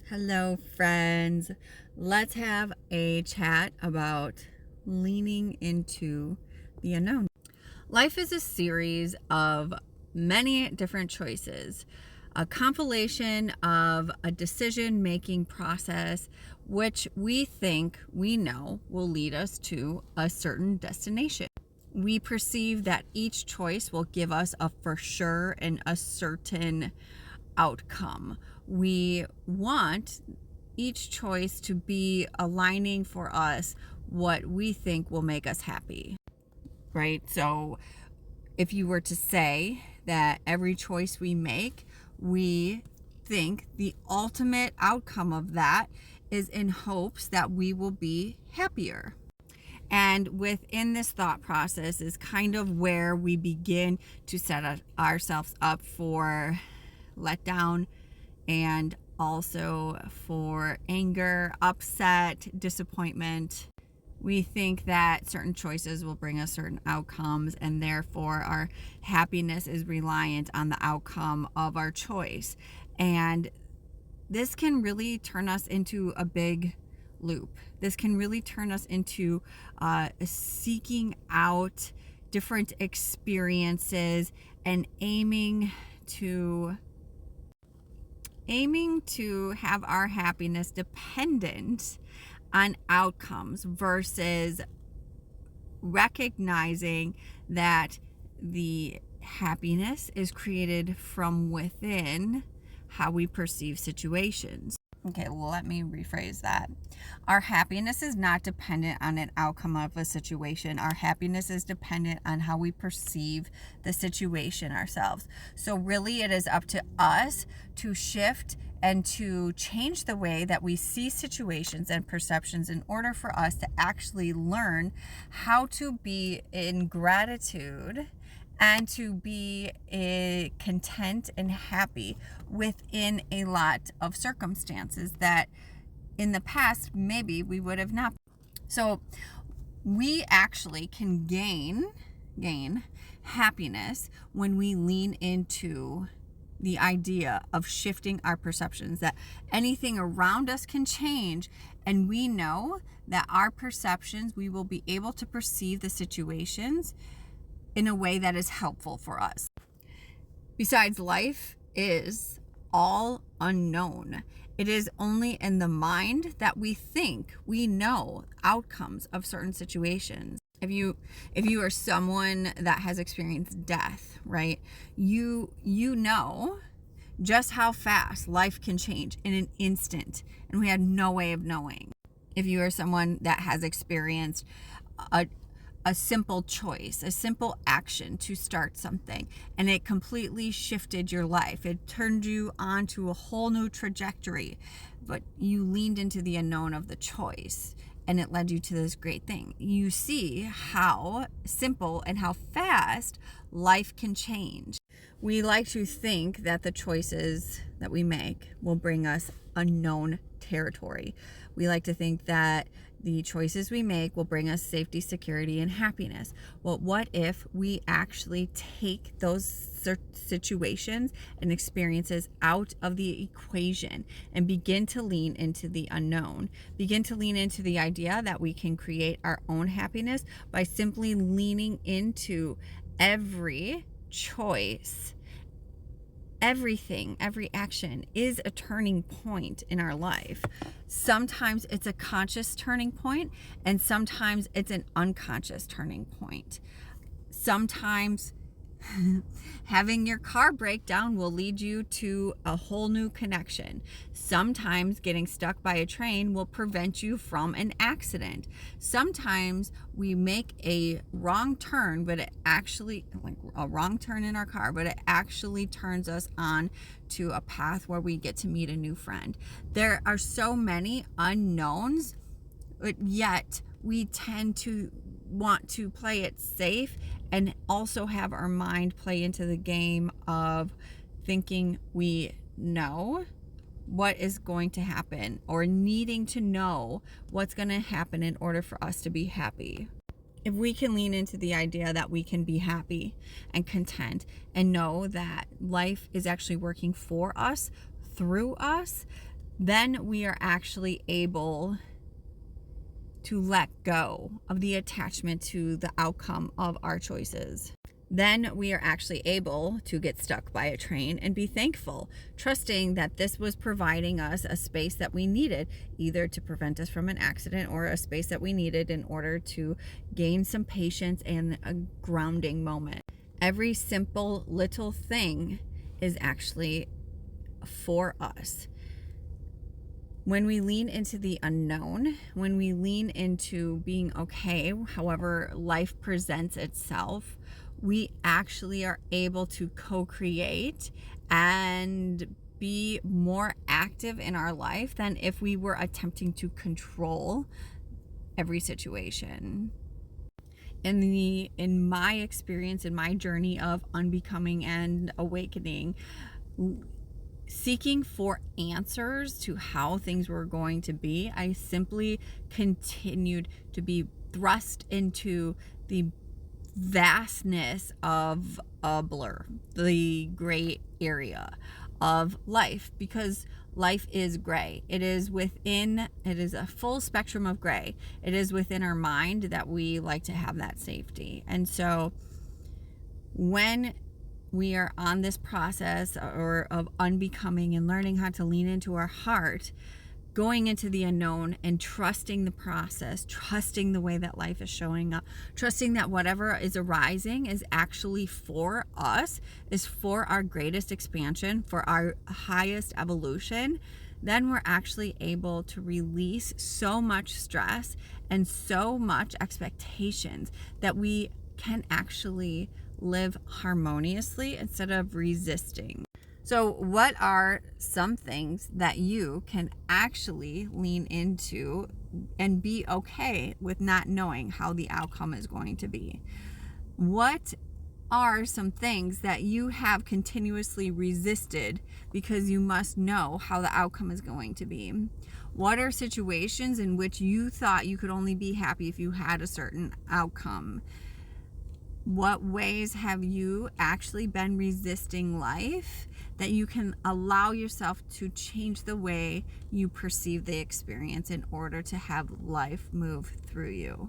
Hello, friends. Let's have a chat about leaning into the unknown. Life is a series of many different choices, a compilation of a decision making process which we think we know will lead us to a certain destination. We perceive that each choice will give us a for sure and a certain outcome. We want each choice to be aligning for us what we think will make us happy, right? So if you were to say that every choice we make, we think the ultimate outcome of that is in hopes that we will be happier. And within this thought process is kind of where we begin to set ourselves up for letdown and also for anger, upset, disappointment. We think that certain choices will bring us certain outcomes, and therefore our happiness is reliant on the outcome of our choice. And this can really turn us into a big loop. This can really turn us into seeking out different experiences and aiming to have our happiness dependent on outcomes versus recognizing that the happiness is created from within how we perceive situations. Okay, let me rephrase that. Our happiness is not dependent on an outcome of a situation. Our happiness is dependent on how we perceive the situation ourselves. So really it is up to us to shift and to change the way that we see situations and perceptions in order for us to actually learn how to be in gratitude and to be content and happy within a lot of circumstances that in the past maybe we would have not. So we actually can gain happiness when we lean into the idea of shifting our perceptions, that anything around us can change, and we know that our perceptions, we will be able to perceive the situations in a way that is helpful for us. Besides, life is all unknown. It is only in the mind that we think we know outcomes of certain situations. If you are someone that has experienced death, right? You know just how fast life can change in an instant, and we had no way of knowing. If you are someone that has experienced a simple choice, a simple action to start something, and it completely shifted your life. It turned you onto a whole new trajectory, but you leaned into the unknown of the choice, and it led you to this great thing. You see how simple and how fast life can change. We like to think that the choices that we make will bring us unknown territory. We like to think that the choices we make will bring us safety, security, and happiness. Well, what if we actually take those situations and experiences out of the equation and begin to lean into the unknown? Begin to lean into the idea that we can create our own happiness by simply leaning into every choice. Everything, every action is a turning point in our life. Sometimes it's a conscious turning point, and sometimes it's an unconscious turning point. Sometimes having your car break down will lead you to a whole new connection. Sometimes getting stuck by a train will prevent you from an accident. Sometimes we make a wrong turn, but it actually, like a wrong turn in our car, but it actually turns us on to a path where we get to meet a new friend. There are so many unknowns, but yet we tend to want to play it safe and also have our mind play into the game of thinking we know what is going to happen or needing to know what's going to happen in order for us to be happy. If we can lean into the idea that we can be happy and content and know that life is actually working for us, through us, then we are actually able to let go of the attachment to the outcome of our choices. Then we are actually able to get stuck by a train and be thankful, trusting that this was providing us a space that we needed, either to prevent us from an accident or a space that we needed in order to gain some patience and a grounding moment. Every simple little thing is actually for us. When we lean into the unknown, when we lean into being okay, however life presents itself, we actually are able to co-create and be more active in our life than if we were attempting to control every situation. In my experience, in my journey of unbecoming and awakening, seeking for answers to how things were going to be, I simply continued to be thrust into the vastness of a blur, the gray area of life, because life is gray. It is a full spectrum of gray. It is within our mind that we like to have that safety. And so when we are on this process of unbecoming and learning how to lean into our heart, going into the unknown and trusting the process, trusting the way that life is showing up, trusting that whatever is arising is actually for us, is for our greatest expansion, for our highest evolution, then we're actually able to release so much stress and so much expectations that we can actually live harmoniously instead of resisting. So what are some things that you can actually lean into and be okay with not knowing how the outcome is going to be? What are some things that you have continuously resisted because you must know how the outcome is going to be? What are situations in which you thought you could only be happy if you had a certain outcome? What ways have you actually been resisting life that you can allow yourself to change the way you perceive the experience in order to have life move through you?